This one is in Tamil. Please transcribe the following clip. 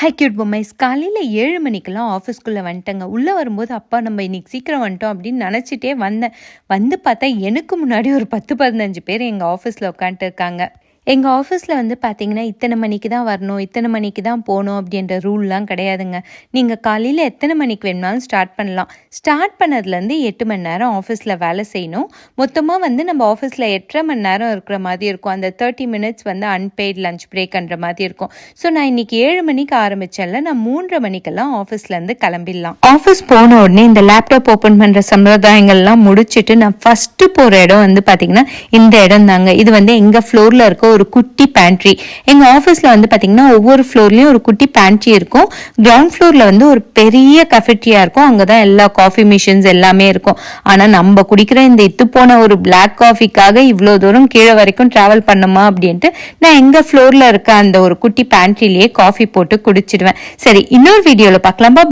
Hi cute பொம்மைஸ். காலையில் 7 மணிக்கெல்லாம் ஆஃபீஸ்க்குள்ளே வந்துட்டேங்க. உள்ளே வரும்போது அப்பா நம்ம இன்னைக்கு சீக்கிரம் வந்துட்டோம் அப்படின்னு நினச்சிட்டே வந்தேன். வந்து பார்த்தா எனக்கு முன்னாடி ஒரு 10-15 பேர் எங்கள் ஆஃபீஸில் உட்காந்துட்டு இருக்காங்க. எங்கள் ஆஃபீஸில் வந்து பார்த்தீங்கன்னா இத்தனை மணிக்கு தான் வரணும், இத்தனை மணிக்கு தான் போகணும் அப்படின்ற ரூல்லாம் கிடையாதுங்க. நீங்கள் காலையில் எத்தனை மணிக்கு வேணுனாலும் ஸ்டார்ட் பண்ணலாம். ஸ்டார்ட் பண்ணதுலேருந்து 8 மணி நேரம் ஆஃபீஸில் வேலை செய்யணும். மொத்தமாக வந்து நம்ம ஆஃபீஸில் 8.5 மணி நேரம் இருக்கிற மாதிரி இருக்கும். அந்த 30 மினிட்ஸ் வந்து அன்பெய்ட் லஞ்ச் பிரேக்ன்ற மாதிரி இருக்கும். ஸோ நான் இன்னைக்கு 7 மணிக்கு ஆரம்பித்தேன்ல, நான் 3:30 மணிக்கெல்லாம் ஆஃபீஸ்லேருந்து கிளம்பிடலாம். ஆஃபீஸ் போன உடனே இந்த லேப்டாப் ஓப்பன் பண்ணுற சம்பிரதாயங்கள்லாம் முடிச்சுட்டு நான் ஃபஸ்ட்டு போகிற இடம் வந்து பார்த்தீங்கன்னா இந்த இடம் தாங்க. இது வந்து எங்கள் ஃப்ளோரில் இருக்க ஒரு குட்டி பேண்ட்ரி. எங்க ஆபீஸ்ல வந்து பாத்தீங்கன்னா ஒவ்வொரு ஃப்ளோர்லயும் ஒரு குட்டி பேண்ட்ரி இருக்கும். கிரவுண்ட் ஃப்ளோர்ல வந்து ஒரு பெரிய கஃபெட்ரியா இருக்கும். அங்கதான் எல்லா காஃபி மிஷின்ஸ் எல்லாமே இருக்கும். ஆனா நம்ம குடிக்கிற இந்த இத்து போன ஒரு பிளாக் காஃபிக்காக இவ்வளவு தூரம் கீழே வரைக்கும் டிராவல் பண்ணுமா அப்படின்ட்டு நான் எங்க ஃப்ளோர்ல இருக்க அந்த ஒரு குட்டி பேண்ட்ரிலேயே காஃபி போட்டு குடிச்சிடுவேன். சரி, இன்னொரு வீடியோல பார்க்கலாம். பாய்.